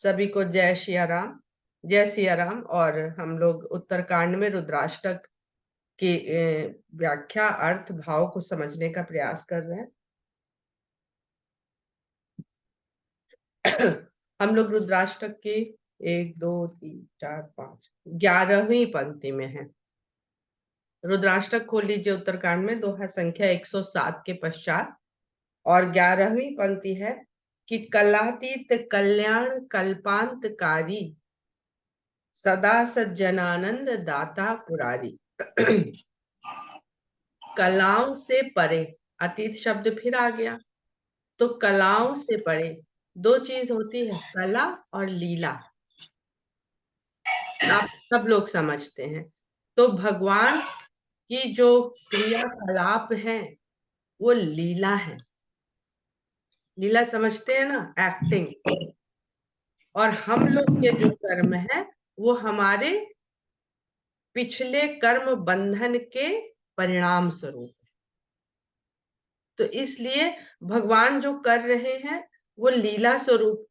सभी को जय सिया राम, जय सिया राम। और हम लोग उत्तरकांड में रुद्राष्टक की व्याख्या, अर्थ, भाव को समझने का प्रयास कर रहे हैं। हम लोग रुद्राष्टक की 1 2 3 4 5 11वीं पंक्ति में है। रुद्राष्टक खोल लीजिए उत्तरकांड में, दोहा संख्या 107 के पश्चात, और 11वीं पंक्ति है कि कलातीत कल्याण कल्पांतकारी सदा सज्जनानंद दाता पुरारी। कलाओं से परे, अतीत शब्द फिर आ गया। तो कलाओं से परे दो चीज होती है, कला और लीला। आप सब लोग समझते हैं। तो भगवान की जो क्रियाकलाप है वो लीला है। लीला समझते हैं ना, एक्टिंग। और हम लोग के जो कर्म है वो हमारे पिछले कर्म बंधन के परिणाम स्वरूप। तो इसलिए भगवान जो कर रहे हैं वो लीला स्वरूप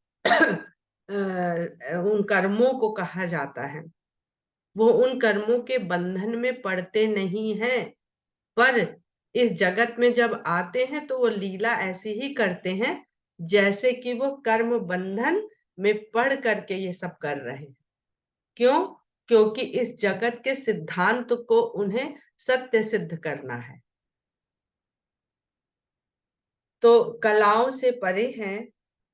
उन कर्मों को कहा जाता है। वो उन कर्मों के बंधन में पड़ते नहीं हैं, पर इस जगत में जब आते हैं तो वो लीला ऐसी ही करते हैं जैसे कि वो कर्म बंधन में पड़ करके ये सब कर रहे हैं। क्यों? क्योंकि इस जगत के सिद्धांत को उन्हें सत्य सिद्ध करना है। तो कलाओं से परे हैं,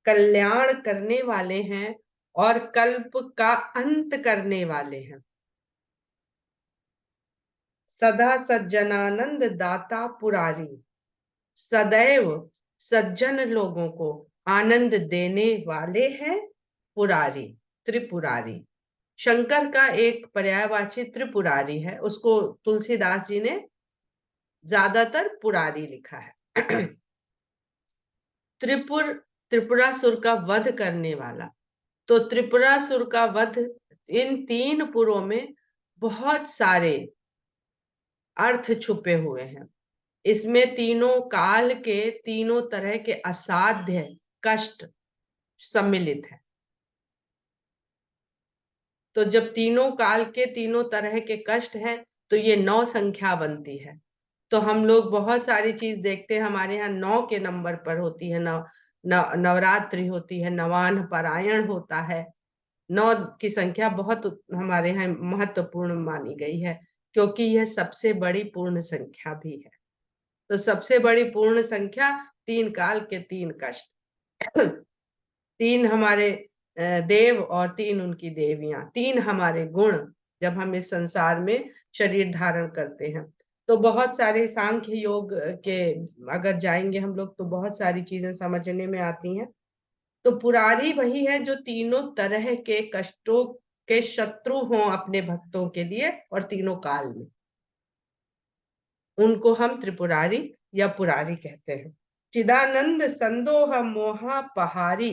कल्याण करने वाले हैं और कल्प का अंत करने वाले हैं। सदा सज्जनानंद दाता पुरारी, सदैव सज्जन लोगों को आनंद देने वाले हैं पुरारी, त्रिपुरारी। शंकर का एक पर्यायवाची त्रिपुरारी है, उसको तुलसीदास जी ने ज्यादातर पुरारी लिखा है। त्रिपुरासुर का वध करने वाला। तो त्रिपुरासुर का वध, इन 3 पुरों में बहुत सारे अर्थ छुपे हुए हैं। इसमें तीनों काल के तीनों तरह के असाध्य कष्ट सम्मिलित है। तो जब तीनों काल के तीनों तरह के कष्ट हैं तो ये 9 संख्या बनती है। तो हम लोग बहुत सारी चीज देखते हैं, हमारे यहाँ 9 के नंबर पर होती है। नवरात्रि होती है, नवान्न पारायण होता है। 9 की संख्या बहुत हमारे यहाँ महत्वपूर्ण मानी गई है, क्योंकि यह सबसे बड़ी पूर्ण संख्या भी है। तो सबसे बड़ी पूर्ण संख्या 3 काल के 3 कष्ट, 3 हमारे देव और 3 उनकी देवियां, 3 हमारे गुण जब हम इस संसार में शरीर धारण करते हैं। तो बहुत सारे सांख्य योग के अगर जाएंगे हम लोग तो बहुत सारी चीजें समझने में आती हैं। तो पुरारी वही है जो तीनों तरह के कष्टों के शत्रु हों अपने भक्तों के लिए और तीनों काल में। उनको हम त्रिपुरारी या पुरारी कहते हैं। चिदानंद संदोह मोहा पहारी।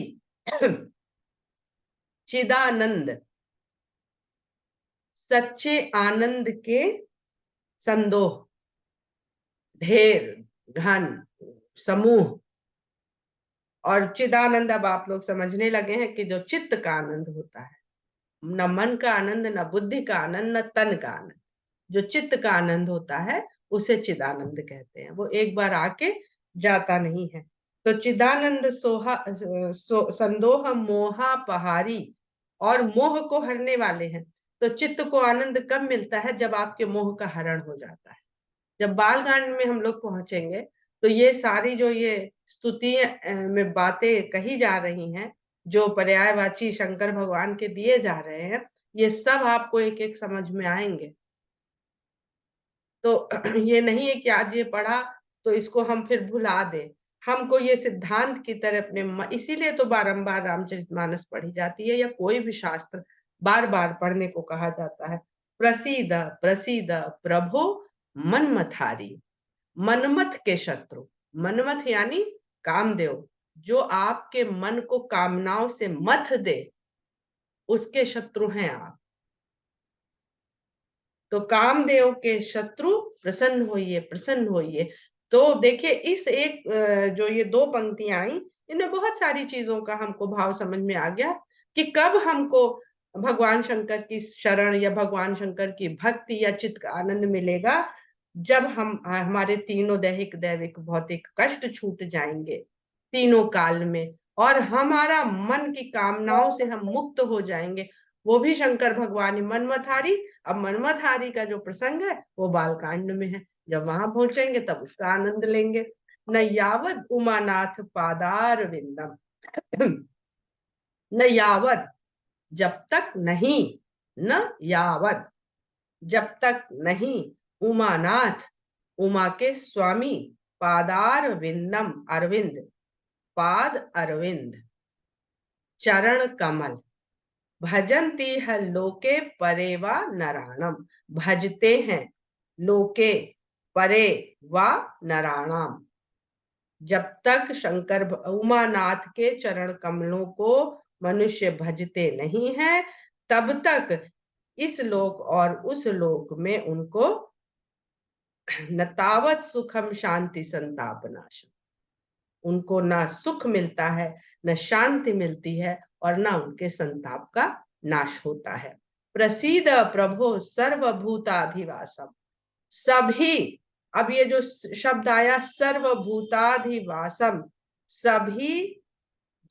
चिदानंद, सच्चे आनंद के संदोह, ढेर, घन, समूह। और चिदानंद, अब आप लोग समझने लगे हैं कि जो चित्त का आनंद होता है, न मन का आनंद, न बुद्धि का आनंद, न तन का आनंद, जो चित्त का आनंद होता है उसे चिदानंद कहते हैं। वो एक बार आके जाता नहीं है। तो चिदानंद संदोह मोहा पहारी, और मोह को हरने वाले हैं। तो चित्त को आनंद कब मिलता है? जब आपके मोह का हरण हो जाता है। जब बालकांड में हम लोग पहुंचेंगे तो ये सारी जो ये स्तुति में बातें कही जा रही हैं, जो पर्यायवाची शंकर भगवान के दिए जा रहे हैं, ये सब आपको एक एक समझ में आएंगे। तो ये नहीं है कि आज ये पढ़ा तो इसको हम फिर भुला दें। हमको ये सिद्धांत की तरह अपने इसीलिए तो बारंबार रामचरितमानस पढ़ी जाती है, या कोई भी शास्त्र बार बार पढ़ने को कहा जाता है। प्रसीद प्रसीद प्रभो मनमथारी, मनमथ के शत्रु। मनमथ यानी कामदेव, जो आपके मन को कामनाओं से मथ दे, उसके शत्रु हैं आप। तो कामदेव के शत्रु प्रसन्न होइए, प्रसन्न होइए। तो देखिए इस एक जो ये 2 पंक्तियां आई, इनमें बहुत सारी चीजों का हमको भाव समझ में आ गया। कि कब हमको भगवान शंकर की शरण या भगवान शंकर की भक्ति या चित्त का आनंद मिलेगा, जब हम हमारे तीनों दैहिक दैविक भौतिक कष्ट छूट जाएंगे तीनों काल में, और हमारा मन की कामनाओं से हम मुक्त हो जाएंगे। वो भी शंकर भगवान मनमथारी। अब मनमथारी का जो प्रसंग है वो बालकांड में है। जब वहां पहुंचेंगे तब उसका आनंद लेंगे। न यावत उमानाथ पादार विंदम, न यावत जब तक नहीं, न यावत जब तक नहीं, उमानाथ उमा के स्वामी, पादार विंदम अरविंद, पाद अरविंद, चरण कमल, भजंती है लोके परे व नराणम, भजते हैं लोके परे व नराणाम। जब तक शंकर उमानाथ के चरण कमलों को मनुष्य भजते नहीं है, तब तक इस लोक और उस लोक में उनको न तावत सुखम शांति संताप नाश, उनको ना सुख मिलता है, न शांति मिलती है, और ना उनके संताप का नाश होता है। प्रसीद प्रभो सर्वभूताधिवासम, सभी, अब ये जो शब्द आया सर्वभूताधिवासम, सभी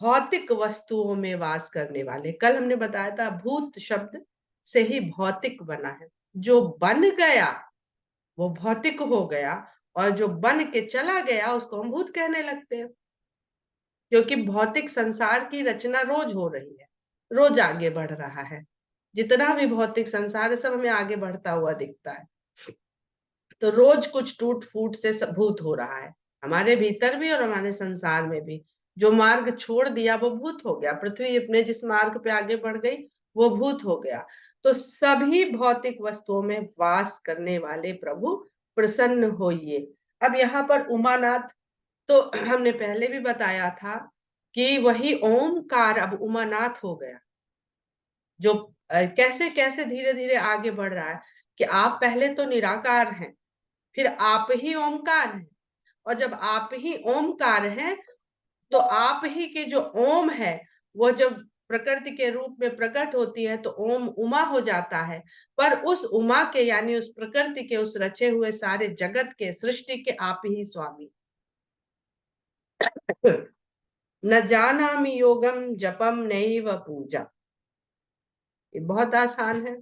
भौतिक वस्तुओं में वास करने वाले। कल हमने बताया था भूत शब्द से ही भौतिक बना है। जो बन गया वो भौतिक हो गया, और जो बन के चला गया उसको हम भूत कहने लगते हैं, क्योंकि भौतिक संसार की रचना रोज हो रही है, रोज आगे बढ़ रहा है। जितना भी भौतिक संसार है सब हमें आगे बढ़ता हुआ दिखता है। तो रोज कुछ टूट फूट से भूत हो रहा है, हमारे भीतर भी और हमारे संसार में भी। जो मार्ग छोड़ दिया वो भूत हो गया, पृथ्वी अपने जिस मार्ग पे आगे बढ़ गई वो भूत हो गया। तो सभी भौतिक वस्तुओं में वास करने वाले प्रभु प्रसन्न होइए। अब यहाँ पर उमानाथ, तो हमने पहले भी बताया था कि वही ओमकार अब उमानाथ हो गया। जो कैसे कैसे धीरे धीरे आगे बढ़ रहा है कि आप पहले तो निराकार हैं, फिर आप ही ओमकार हैं, और जब आप ही ओमकार हैं तो आप ही के जो ओम है वो जब प्रकृति के रूप में प्रकट होती है तो ओम उमा हो जाता है। पर उस उमा के यानी उस प्रकृति के उस रचे हुए सारे जगत के सृष्टि के आप ही स्वामी। न जानामि योगम जपम नैव पूजा, ये बहुत आसान है।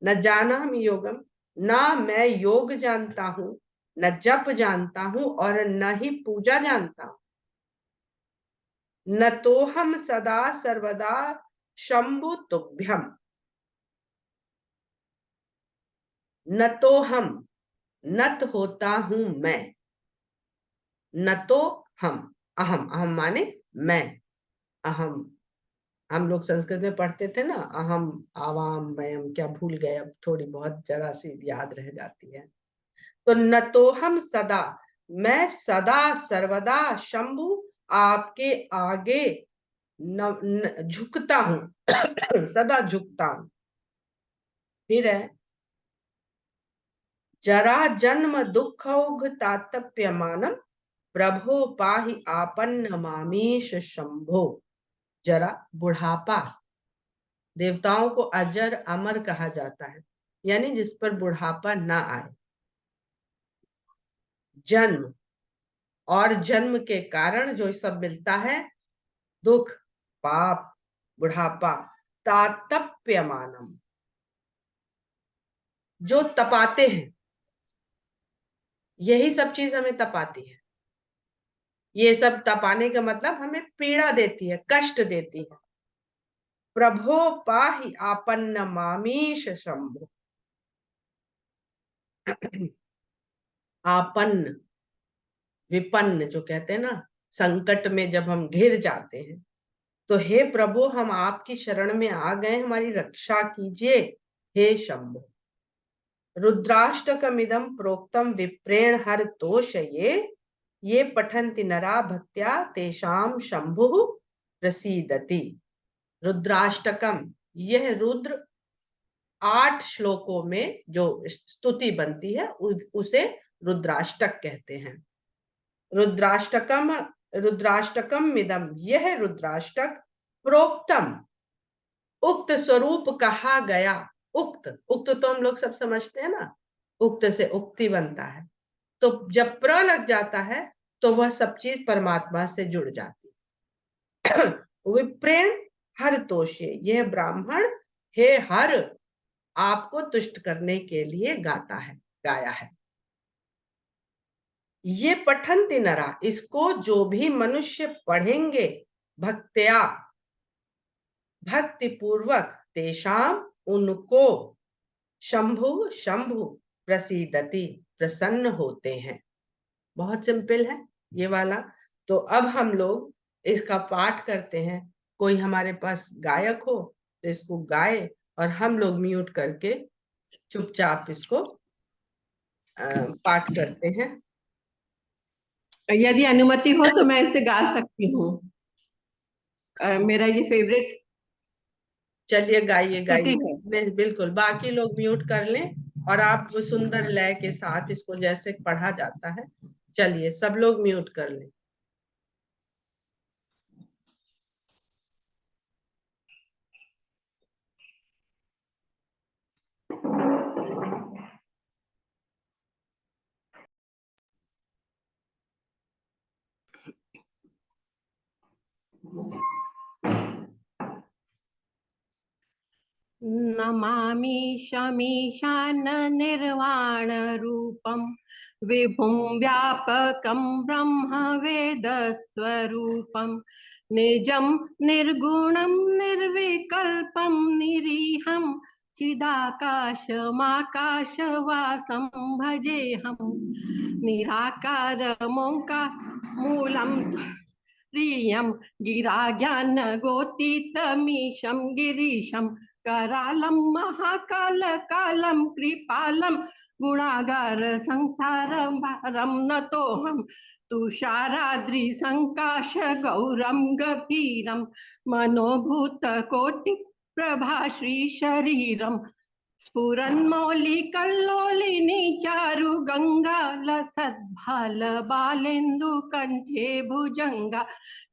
न जानामि योगम, ना मैं योग जानता हूं, न जप जानता हूं, और न ही पूजा जानता हूं। न तो हम सदा सर्वदा शंभु तुभ्यम, न तो हम, नत होता हूं मैं, न तो हम, अहम, अहम माने मैं, अहम। हम लोग संस्कृत में पढ़ते थे ना, अहम आवाम वयम, क्या भूल गए, अब थोड़ी बहुत जरा सी याद रह जाती है। तो न तो हम सदा, मैं सदा सर्वदा शंभु आपके आगे झुकता हूं सदा झुकता हूं। फिर है जरा जन्म दुखौघ तातप्यमानम, प्रभो पाहि आपन्न मामीश शंभो। जरा बुढ़ापा, देवताओं को अजर अमर कहा जाता है, यानी जिस पर बुढ़ापा ना आए। जन्म, और जन्म के कारण जो सब मिलता है, दुख, पाप, बुढ़ापा, तातप्यमानम, जो तपाते हैं, यही सब चीज हमें तपाती है। ये सब तपाने का मतलब हमें पीड़ा देती है, कष्ट देती है। प्रभो पाहि आपन्न मामीश शंभो। आपन्न, विपन्न जो कहते हैं ना, संकट में जब हम घिर जाते हैं, तो हे प्रभु हम आपकी शरण में आ गए, हमारी रक्षा कीजिए हे शंभो। रुद्राष्टकमिदं प्रोक्तम विप्रेण हर तोष ये पठन्ति नरा भक्त्या तेषाम शंभु प्रसीदति। रुद्राष्टकम, यह रुद्र 8 श्लोकों में जो स्तुति बनती है उसे रुद्राष्टक कहते हैं। रुद्राष्टकम, रुद्राष्टकम मिदम, यह रुद्राष्टक प्रोक्तम, उक्त स्वरूप कहा गया। उक्त उक्त तो हम लोग सब समझते हैं ना, उक्त से उक्ति बनता है। तो जब प्र लग जाता है तो वह सब चीज परमात्मा से जुड़ जाती है। विप्रेण हर तोषे, यह ब्राह्मण हे हर आपको तुष्ट करने के लिए गाता है, गाया है। ये पठंति नरा, इसको जो भी मनुष्य पढ़ेंगे भक्त्या भक्ति पूर्वक, तेषाम उनको शंभु शंभु प्रसीदति प्रसन्न होते हैं। बहुत सिंपल है ये वाला। तो अब हम लोग इसका पाठ करते हैं। कोई हमारे पास गायक हो तो इसको गाए और हम लोग म्यूट करके चुपचाप इसको पाठ करते हैं। यदि अनुमति हो तो मैं इसे गा सकती हूँ। मेरा ये फेवरेट चलिए गाइए स्तुति गाइए। है। बिल्कुल, बाकी लोग म्यूट कर लें और आप सुंदर लय के साथ इसको जैसे पढ़ा जाता है, चलिए सब लोग म्यूट कर लें। नमामि शमीशान निर्वाण रूपम विभुं व्यापकं ब्रह्म वेद स्वरूपम निजं निर्गुणं निर्विकल्पं निरीहं चिदाकाशमाकाशवासं भजेऽहं निराकारमोङ्कार मूलं प्रियं गिराज्ञानगोतीतमीशं गिरीशं करालं महाकालकालं कृपालं गुणागार संसारं भारं नतोऽहं तुषाराद्रिसङ्काश गौरं गभीरं मनोभूतकोटि प्रभा श्रीशरीरं स्फुरन्मौलिकल्लोलिनी चारु गंगा लसद्भाल बालेन्दु कंठे भुजंगा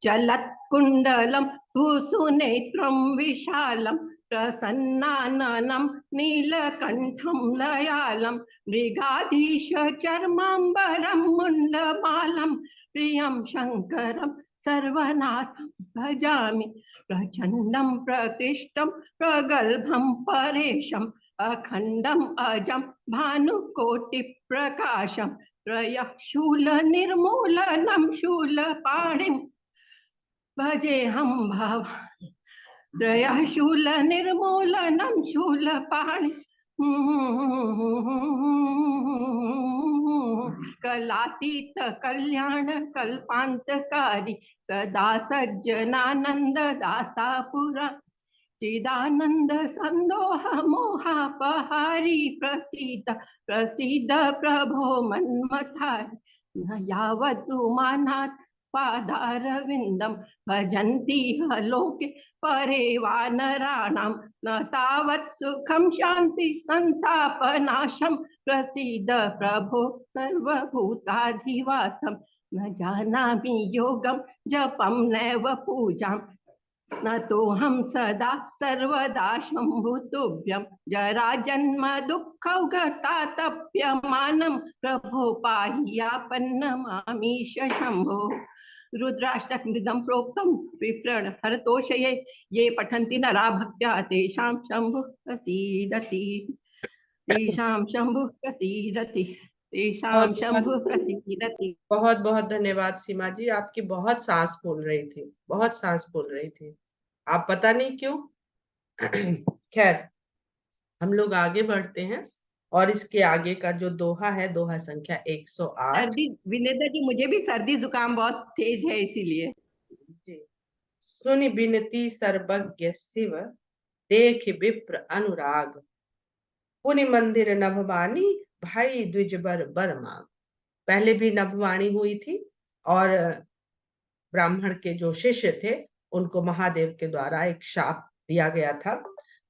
चलत्कुण्डलं भूसुनेत्रं विशालं प्रसन्नाननं नीलकण्ठं लयालं मृगाधीश चर्माम्बरं मुण्डमालं प्रियं शङ्करं सर्वनाथं भजामि प्रचण्डं प्रकृष्टं प्रगल्भं परेशम् अखण्डम् अजं भानुकोटिप्रकाशं त्रयः शूलनिर्मूलनं शूलपाणिं भजेऽहं भवानि त्रयः शूलनिर्मूलनं शूलपाणिं कलातीत कल्याण कल्पान्तकारी सदा सज्जनानन्ददाता पुरा चिदानंद संदोह मोहापहारी प्रसीद प्रसीद प्रभो मन्मथारि न यावत् मानात् पादारविन्दं भजन्ति लोके परे वानराणां न तावत् सुखं शान्ति संतापनाशं प्रसीद प्रभो सर्वभूताधिवासं न जानामि योगं जपं नैव पूजां न तो हम सदा सर्वदा शंभु तुभ्यं जरा जन्म दुःखौघतातप्यमानं प्रभो पाहि यापन्नमामीश शंभो रुद्राष्टकमृदं प्रोक्तं विप्रण हरतोषये ये पठन्ति नरा भक्त्या तेषां शंभुः प्रसीदति तेषां शंभुः प्रसीदति तेषां शंभुः प्रसीदति। बहुत बहुत धन्यवाद सीमा जी, आपकी बहुत सांस फूल रही थी, बहुत सांस फूल रही थी, आप पता नहीं क्यों। खैर हम लोग आगे बढ़ते हैं और इसके आगे का जो दोहा है, दोहा संख्या 108। सर्दी विनेता जी, मुझे भी सर्दी जुकाम बहुत तेज है इसीलिए। जी। सुनि बिनती सर्वज्ञ शिव, देख विप्र अनुराग, पुनि मंदिर नभवानी, भाई द्विजबर बर मांग। पहले भी नभवाणी हुई थी और ब्राह्मण के जो शिष्य थे उनको महादेव के द्वारा एक शाप दिया गया था।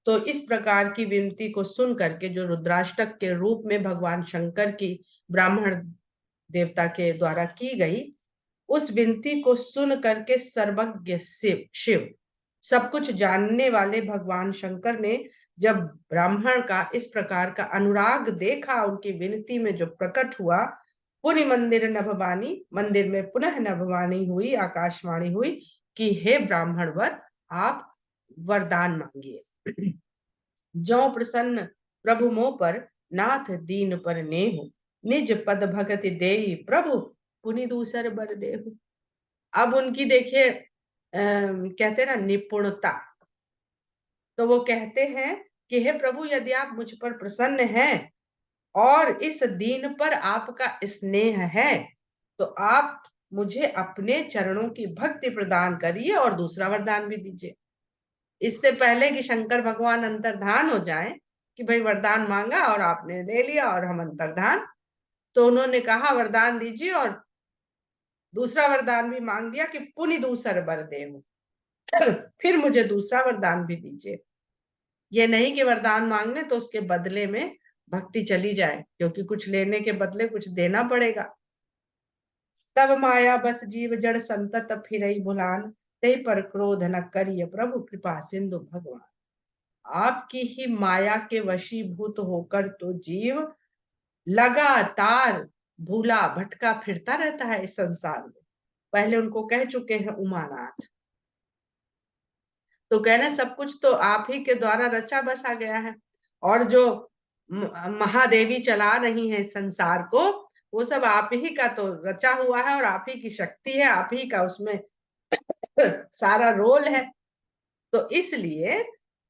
तो इस प्रकार की विनती को सुन करके, जो रुद्राष्टक के रूप में भगवान शंकर की ब्राह्मण देवता के द्वारा की गई, उस विनती को सुन करके सर्वज्ञ शिव सब कुछ जानने वाले भगवान शंकर ने जब ब्राह्मण का इस प्रकार का अनुराग देखा, उनकी विनती में जो प्रकट हुआ, पुनि मंदिर नभवानी, मंदिर में पुनः नभवानी हुई, आकाशवाणी हुई कि हे ब्राह्मण वर, आप वरदान मांगिए। जो प्रसन्न प्रभु मोह पर, नाथ दीन पर नेहु, निज पद भगति देई प्रभु, पुनि दूसर बर देहु। अब उनकी देखिए कहते हैं ना निपुणता, तो वो कहते हैं कि हे प्रभु, यदि आप मुझ पर प्रसन्न हैं और इस दीन पर आपका स्नेह है, तो आप मुझे अपने चरणों की भक्ति प्रदान करिए और दूसरा वरदान भी दीजिए। इससे पहले कि शंकर भगवान अंतर्धान हो जाएं, कि भाई वरदान मांगा और आपने ले लिया और हम अंतर्धान, तो उन्होंने कहा वरदान दीजिए, और दूसरा वरदान भी मांग दिया कि पुनि दूसर वर देहु, फिर मुझे दूसरा वरदान भी दीजिए। ये नहीं कि वरदान मांगने तो उसके बदले में भक्ति चली जाए, क्योंकि कुछ लेने के बदले कुछ देना पड़ेगा। तब माया बस जीव जड़ संतत फिरई भुलान, ते पर क्रोध न करिए प्रभु कृपा सिंधु भगवान। आपकी ही माया के वशीभूत होकर तो जीव लगातार भूला भटका फिरता रहता है इस संसार में। पहले उनको कह चुके हैं उमानाथ, तो कहना सब कुछ तो आप ही के द्वारा रचा बसा गया है, और जो महादेवी चला रही है इस संसार को, वो सब आप ही का तो रचा हुआ है और आप ही की शक्ति है, आप ही का उसमें सारा रोल है। तो इसलिए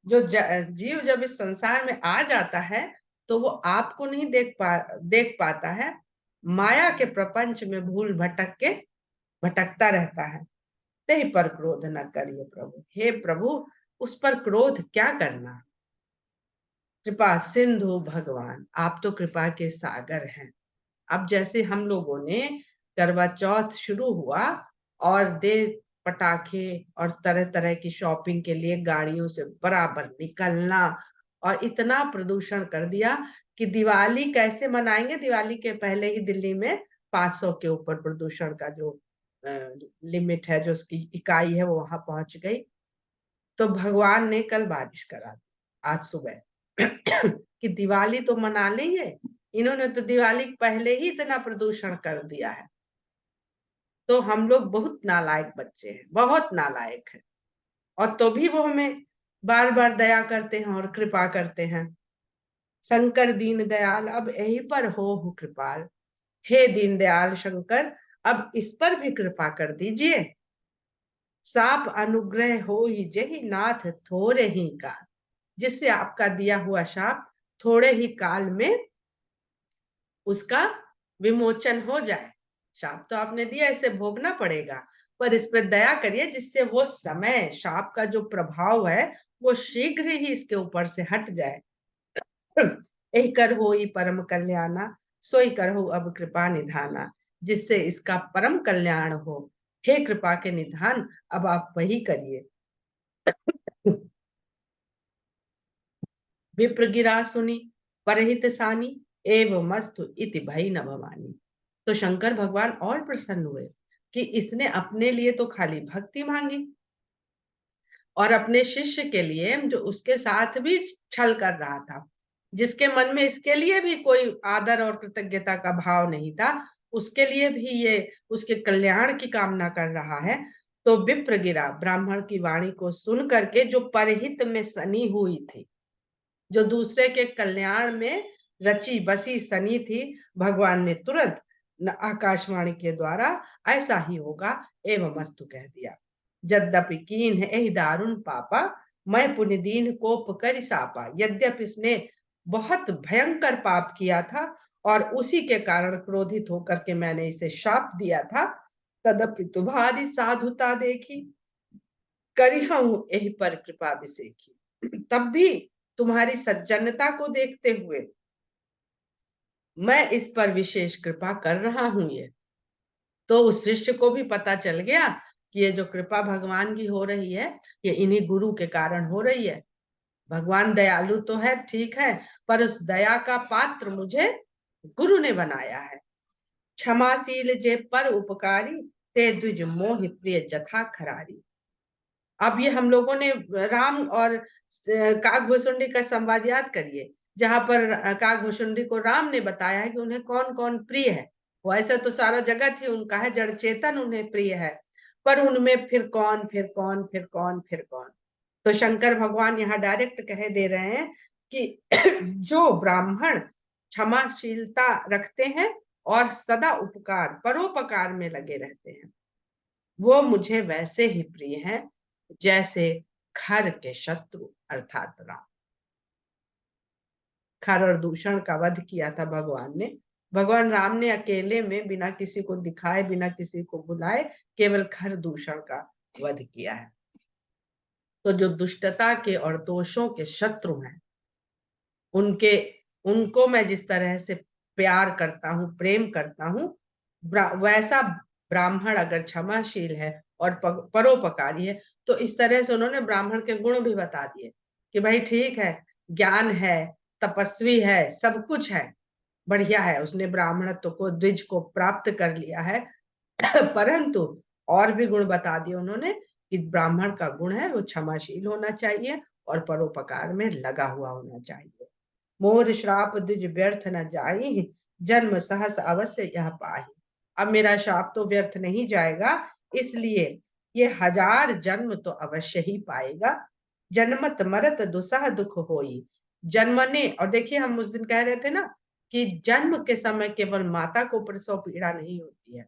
जो जीव जब इस संसार में आ जाता है तो वो आपको नहीं देख पाता है, माया के प्रपंच में भूल भटक के भटकता रहता है। ते पर क्रोध न करिए प्रभु, हे प्रभु उस पर क्रोध क्या करना। कृपा सिंधु भगवान, आप तो कृपा के सागर हैं। अब जैसे हम लोगों ने करवा चौथ शुरू हुआ और दे पटाखे और तरह तरह की शॉपिंग के लिए गाड़ियों से बराबर निकलना, और इतना प्रदूषण कर दिया कि दिवाली कैसे मनाएंगे। दिवाली के पहले ही दिल्ली में 500 के ऊपर प्रदूषण का जो लिमिट है, जो उसकी इकाई है, वो वहां पहुंच गई। तो भगवान ने कल बारिश करा दी आज सुबह कि दिवाली तो मना लेंगे, इन्होंने तो दिवाली पहले ही इतना प्रदूषण कर दिया है। तो हम लोग बहुत नालायक बच्चे हैं, बहुत नालायक हैं, और तो भी वो हमें बार बार दया करते हैं और कृपा करते हैं। शंकर दीन दयाल अब यही पर हो कृपाल, हे दीन दयाल शंकर अब इस पर भी कृपा कर दीजिए। साप अनुग्रह हो ही जही नाथ थोड़े ही काल, जिससे आपका दिया हुआ शाप थोड़े ही काल में उसका विमोचन हो जाए। शाप तो आपने दिया, इसे भोगना पड़ेगा, पर इस पर दया करिए जिससे वो समय शाप का जो प्रभाव है वो शीघ्र ही इसके ऊपर से हट जाए। यही कर हो परम कल्याणा, सोई कर हो अब कृपा निधाना, जिससे इसका परम कल्याण हो। हे कृपा के निधान, अब आप वही करिए। विप्र गिरा सुनी परहित सानी, एवं मस्तु इति भई न भवानी। तो शंकर भगवान और प्रसन्न हुए कि इसने अपने लिए तो खाली भक्ति मांगी, और अपने शिष्य के लिए जो उसके साथ भी छल कर रहा था, जिसके मन में इसके लिए भी कोई आदर और कृतज्ञता का भाव नहीं था, उसके लिए भी ये उसके कल्याण की कामना कर रहा है। तो विप्र गिरा, ब्राह्मण की वाणी को सुन करके जो परहित में सनी हुई थी, जो दूसरे के कल्याण में रची बसी सनी थी, भगवान ने तुरंत आकाशवाणी के द्वारा ऐसा ही होगा एवं मस्तु कह दिया। यद्यपि कीन है यही दारुण पापा, मैं पुण्य दीन कोप कर सापा। यद्यपि इसने बहुत भयंकर पाप किया था और उसी के कारण क्रोधित होकर के मैंने इसे शाप दिया था, तदपि तुम्हारी साधुता देखी, करी हूं यही पर कृपा विसेखी। तब भी तुम्हारी सज्जनता को देखते हुए मैं इस पर विशेष कृपा कर रहा हूं। ये तो उस शिष्य को भी पता चल गया कि ये जो कृपा भगवान की हो रही है, ये इन्हीं गुरु के कारण हो रही है। भगवान दयालु तो है, ठीक है, पर उस दया का पात्र मुझे गुरु ने बनाया है। क्षमाशील जे पर उपकारी, ते द्विज मोह प्रिय जथा खरारी। अब ये हम लोगों ने राम और काकभूषुंडी का संवाद याद करिए, जहां पर काकभूषुंडी को राम ने बताया है कि उन्हें कौन कौन प्रिय है। वो ऐसा तो सारा जगत ही उनका है, जड़ चेतन उन्हें प्रिय है, पर उनमें फिर कौन, फिर कौन, फिर कौन, फिर कौन। तो शंकर भगवान यहाँ डायरेक्ट कह दे रहे हैं कि जो ब्राह्मण क्षमाशीलता रखते हैं और सदा उपकार परोपकार में लगे रहते हैं, वो मुझे वैसे ही प्रिय हैं जैसे खर के शत्रु अर्थात राम। खर और दूषण का वध किया था भगवान ने। भगवान राम ने अकेले में बिना किसी को दिखाए, बिना किसी को बुलाए, केवल खर दूषण का वध किया है। तो जो दुष्टता के और दोषों के शत्रु हैं, उनके उनको मैं जिस तरह से प्यार करता हूँ, प्रेम करता हूँ, वैसा ब्राह्मण अगर क्षमाशील है और परोपकारी है, तो इस तरह से उन्होंने ब्राह्मण के गुण भी बता दिए कि भाई ठीक है, ज्ञान है, तपस्वी है, सब कुछ है, बढ़िया है, उसने ब्राह्मणत्व को, द्विज को प्राप्त कर लिया है। परंतु और भी गुण बता दिए उन्होंने कि ब्राह्मण का गुण है वो क्षमाशील होना चाहिए और परोपकार में लगा हुआ होना चाहिए। मोर श्राप द्विज व्यर्थ न जाई, जन्म सहस अवश्य यह पाही। अब मेरा श्राप तो व्यर्थ नहीं जाएगा, इसलिए ये 1000 जन्म तो अवश्य ही पाएगा। जन्मत मरत दुसह दुख होई। जन्मने, और देखिए हम उस दिन कह रहे थे ना कि जन्म के समय केवल माता को प्रसव पीड़ा नहीं होती है,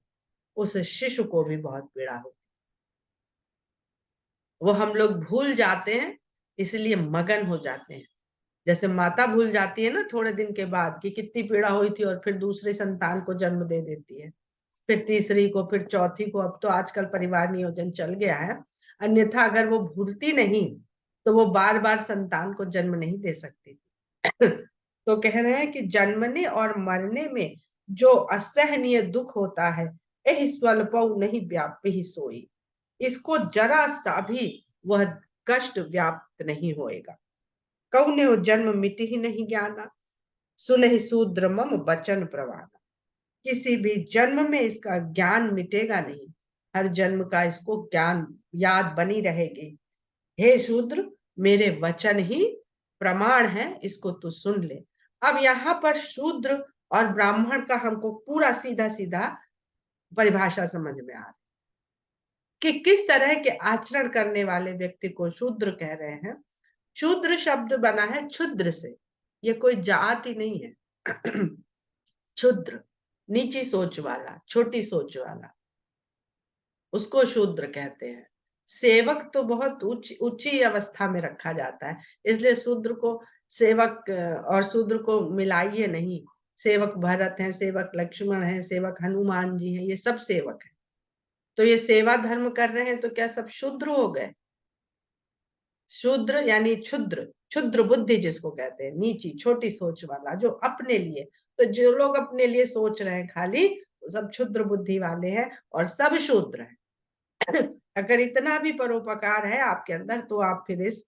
उस शिशु को भी बहुत पीड़ा होती है। वो हम लोग भूल जाते हैं, इसलिए मगन हो जाते हैं। जैसे माता भूल जाती है ना थोड़े दिन के बाद कि कितनी पीड़ा हुई थी, और फिर दूसरी संतान को जन्म दे देती है, फिर तीसरी को, फिर चौथी को। अब तो आजकल परिवार नियोजन चल गया है, अन्यथा अगर वो भूलती नहीं तो वो बार बार संतान को जन्म नहीं दे सकती। तो कह रहे हैं कि जन्मने और मरने में जो असहनीय दुख होता है, यही स्वल्पौ नहीं व्याप्य ही सोई। इसको जरा सा भी वह कष्ट व्याप्त नहीं होएगा। कौने जन्म मिट ही नहीं ज्ञाना, सुन ही शूद्र मम बचन प्रवाना। किसी भी जन्म में इसका ज्ञान मिटेगा नहीं, हर जन्म का इसको ज्ञान याद बनी रहेगी। हे शूद्र, मेरे वचन ही प्रमाण है, इसको तू सुन ले। अब यहाँ पर शूद्र और ब्राह्मण का हमको पूरा सीधा सीधा परिभाषा समझ में आ रही कि किस तरह के आचरण करने वाले व्यक्ति को शूद्र कह रहे हैं। शूद्र शब्द बना है क्षुद्र से, ये कोई जाति नहीं है। क्षुद्र, नीची सोच वाला, छोटी सोच वाला, उसको शूद्र कहते हैं। सेवक तो बहुत ऊंची अवस्था में रखा जाता है, इसलिए शूद्र को सेवक और शूद्र को मिलाइए नहीं। सेवक भरत हैं, सेवक लक्ष्मण हैं, सेवक हनुमान जी हैं, ये सब सेवक हैं। तो ये सेवा धर्म कर रहे हैं तो क्या सब शूद्र हो गए? शूद्र यानी क्षुद्र, क्षुद्र बुद्धि जिसको कहते हैं, नीची छोटी सोच वाला, जो अपने लिए। तो जो लोग अपने लिए सोच रहे हैं खाली, सब क्षुद्र बुद्धि वाले हैं और सब शूद्र हैं। अगर इतना भी परोपकार है आपके अंदर तो आप फिर इस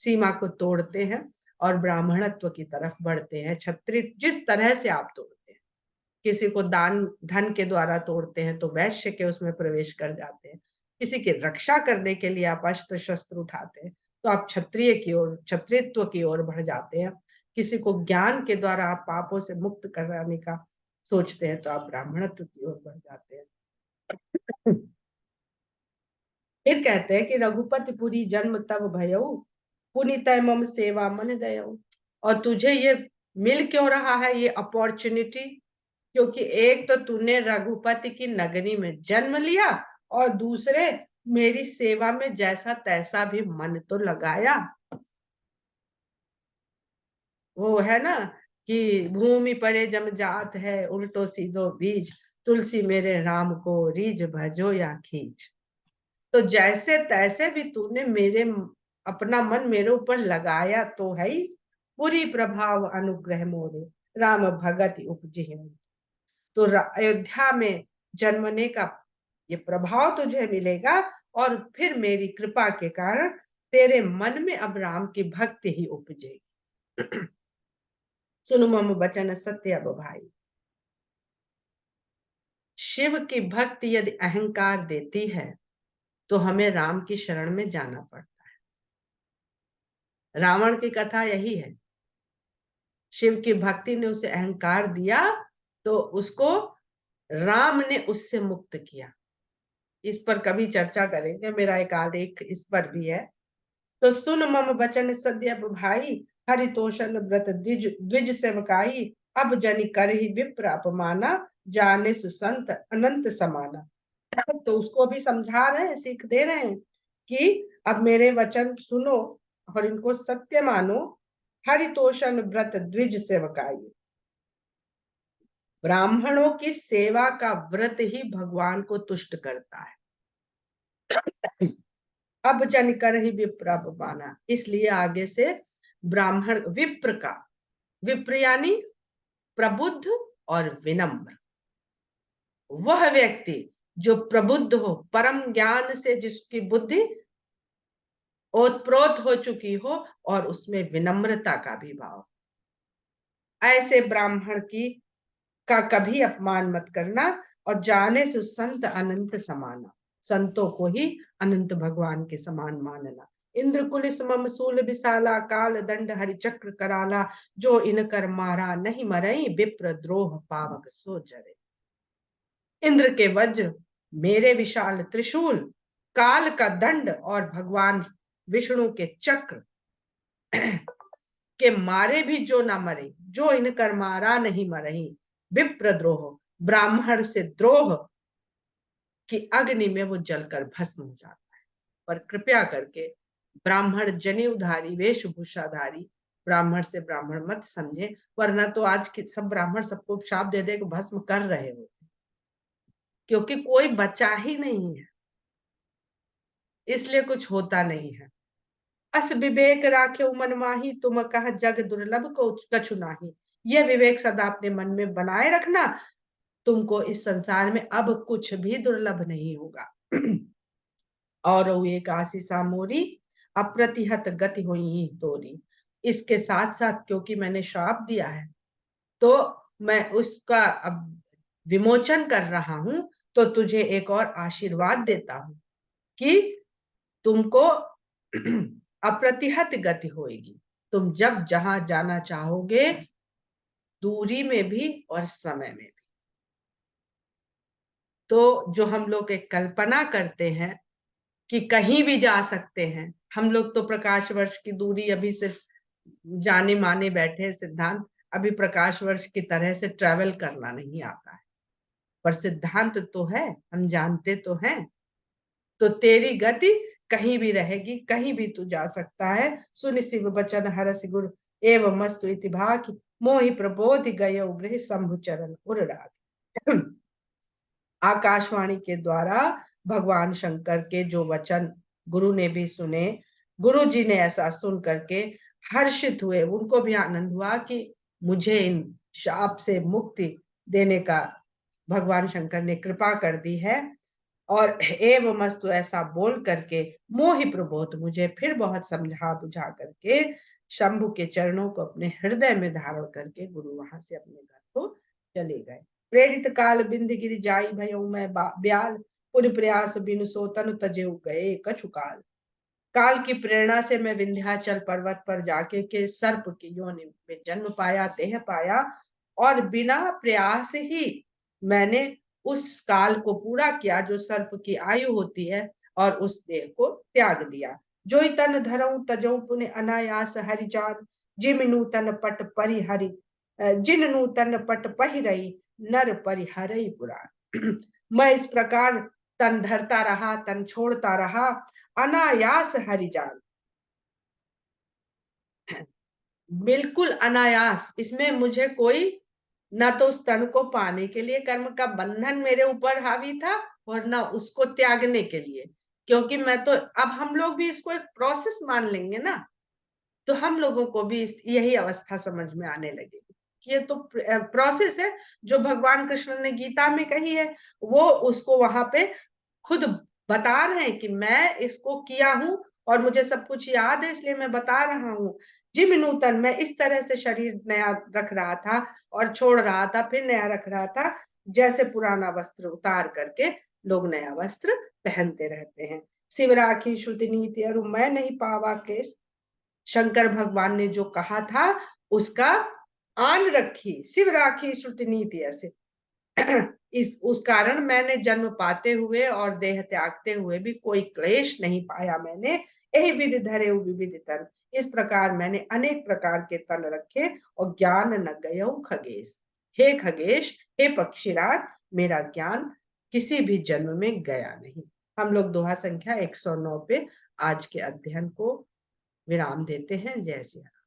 सीमा को तोड़ते हैं और ब्राह्मणत्व की तरफ बढ़ते हैं। क्षत्रिय जिस तरह से आप तोड़ते हैं, किसी को दान धन के द्वारा तोड़ते हैं तो वैश्य के उसमें प्रवेश कर जाते हैं, किसी की रक्षा करने के लिए आप अस्त्र शस्त्र उठाते हैं तो आप क्षत्रिय की ओर, क्षत्रित्व की ओर बढ़ जाते हैं। किसी को ज्ञान के द्वारा आप पापों से मुक्त कराने का सोचते हैं तो आप ब्राह्मणत्व की ओर बढ़ जाते हैं। फिर कहते हैं कि रघुपति पुरी जन्म तब भयऊ, पुनित मम सेवा मन दयऊ। और तुझे ये मिल क्यों रहा है ये अपॉर्चुनिटी? क्योंकि एक तो तूने रघुपति की नगरी में जन्म लिया, और दूसरे मेरी सेवा में जैसा तैसा भी मन तो लगाया। वो है ना कि भूमि पड़े जम जात है, उल्टो सीधो बीज, तुलसी मेरे राम को रीझ भजो या खींच। तो जैसे तैसे भी तूने मेरे अपना मन मेरे ऊपर लगाया तो है ही। पूरी प्रभाव अनुग्रह मोरे, राम भगत उपजे। तो अयोध्या में जन्मने का ये प्रभाव तुझे मिलेगा, और फिर मेरी कृपा के कारण तेरे मन में अब राम की भक्ति ही उपजेगी। सुन मम वचन सत्य अब भाई। शिव की भक्ति यदि अहंकार देती है तो हमें राम की शरण में जाना पड़ता है। रावण की कथा यही है, शिव की भक्ति ने उसे अहंकार दिया तो उसको राम ने उससे मुक्त किया। इस पर कभी चर्चा करेंगे, मेरा एक आलेख इस पर भी है। तो सुन मम बचन सद्य भाई, हरितोषण व्रत द्विज द्विज सेवकाई, अब जनि करहि विप्र अपमाना, जाने सुसंत अनंत समाना। तो उसको भी समझा रहे हैं, सीख दे रहे हैं कि अब मेरे वचन सुनो और इनको सत्य मानो। हरितोषण व्रत द्विज सेवकाई, ब्राह्मणों की सेवा का व्रत ही भगवान को तुष्ट करता है। अब जन कर ही विप्र अपमाना, इसलिए आगे से ब्राह्मण विप्र का, विप्र यानी प्रबुद्ध और विनम्र, वह व्यक्ति जो प्रबुद्ध हो, परम ज्ञान से जिसकी बुद्धि ओतप्रोत हो चुकी हो और उसमें विनम्रता का भी भाव, ऐसे ब्राह्मण की का कभी अपमान मत करना। और जाने सु संत अनंत समाना, संतों को ही अनंत भगवान के समान मानना। इंद्र कुलिस मम सूल विशाला, काल दंड हरि चक्र कराला, जो इन कर मारा नहीं मरई, विप्र द्रोह पावक सो जरे। इंद्र के वज्र, मेरे विशाल त्रिशूल, काल का दंड और भगवान विष्णु के चक्र के मारे भी जो ना मरे, जो इनकर मारा नहीं मरही, विप्र द्रोह, ब्राह्मण से द्रोह की अग्नि में वो जलकर भस्म हो जाता है। पर कृपया करके ब्राह्मण जनेऊधारी वेशभूषाधारी ब्राह्मण से ब्राह्मण मत समझे, वरना तो आज के सब ब्राह्मण सबको शाप दे दे भस्म कर रहे होते, क्योंकि कोई बचा ही नहीं है, इसलिए कुछ होता नहीं है। अस विवेक राखे मन माही, तुम कह जग दुर्लभ को कछु नाही। यह विवेक सदा अपने मन में बनाए रखना, तुमको इस संसार में अब कुछ भी दुर्लभ नहीं होगा। और एक आशीषा मोरी, अप्रतिहत गति हुई तोरी। इसके साथ साथ क्योंकि मैंने श्राप दिया है तो मैं उसका अब विमोचन कर रहा हूं, तो तुझे एक और आशीर्वाद देता हूं कि तुमको अप्रतिहत गति होगी। तुम जब जहां जाना चाहोगे, दूरी में भी और समय में भी। तो जो हम लोग एक कल्पना करते हैं कि कहीं भी जा सकते हैं, हम लोग तो प्रकाश वर्ष की दूरी अभी सिर्फ जाने माने बैठे सिद्धांत, अभी प्रकाश वर्ष की तरह से ट्रेवल करना नहीं आता है, पर सिद्धांत तो है, हम जानते तो हैं। तो तेरी गति कहीं भी रहेगी, कहीं भी तू जा सकता है। सुन शिव बचन हरस गुर, एवं मस्तु इति भाग, मोहि प्रबोधि गयो गृह शंभु चरण उर राग। आकाशवाणी के द्वारा भगवान शंकर के जो वचन गुरु ने भी सुने, गुरु जी ने ऐसा सुन करके हर्षित हुए, उनको भी आनंद हुआ कि मुझे इन शाप से मुक्ति देने का भगवान शंकर ने कृपा कर दी है। और एवं मस्तु ऐसा बोल करके मोहि प्रबोध, मुझे फिर बहुत समझा बुझा करके शंभु के चरणों को अपने हृदय में धारण करके गुरु वहां से अपने घर को चले गए। प्रेरित काल बिंद गिर जाई भयो मैं ब्याल, पुन प्रयास बिनु सोतन तजेऊ गए कछु काल। काल की प्रेरणा से मैं विंध्याचल पर्वत पर जाके के सर्प की योनि में जन्म पाया, देह पाया, और बिना प्रयास ही मैंने उस काल को पूरा किया जो सर्प की आयु होती है, और उस देह को त्याग दिया। जो तन धरऊ तजऊ पुण्य अनायास हरि जान, जिम नूतन पट परिहरि, जिन नूतन पट पहिरई, नर परिहरई पुराण। मैं इस प्रकार तन धरता रहा, तन छोड़ता रहा, अनायास हरिजान, बिल्कुल अनायास। इसमें मुझे कोई न तो उस तन को पाने के लिए कर्म का बंधन मेरे ऊपर हावी था, और न उसको त्यागने के लिए, क्योंकि मैं तो, अब हम लोग भी इसको एक प्रोसेस मान लेंगे ना, तो हम लोगों को भी यही अवस्था समझ में आने लगेगी कि ये तो प्रोसेस है जो भगवान कृष्ण ने गीता में कही है, वो उसको वहां पे खुद बता रहे हैं कि मैं इसको किया हूं और मुझे सब कुछ याद है, इसलिए मैं बता रहा हूं। जिम नूतन, मैं इस तरह से शरीर नया रख रहा था और छोड़ रहा था, फिर नया रख रहा था, जैसे पुराना वस्त्र उतार करके लोग नया वस्त्र पहनते रहते हैं। शिव राखी श्रुति नीति अरु मैं नहीं पावा केस। शंकर भगवान ने जो कहा था उसका आन रखी, शिव राखी श्रुति नीति ऐसे। उस कारण मैंने जन्म पाते हुए और देह त्यागते हुए भी कोई क्लेश नहीं पाया मैंने। यही विधि धरे विविध तन, इस प्रकार मैंने अनेक प्रकार के तन रखे और ज्ञान न गयो खगेश। हे खगेश, हे पक्षीराज, मेरा ज्ञान किसी भी जन्म में गया नहीं। हम लोग दोहा संख्या 109 पे आज के अध्ययन को विराम देते हैं। जय श्री राम।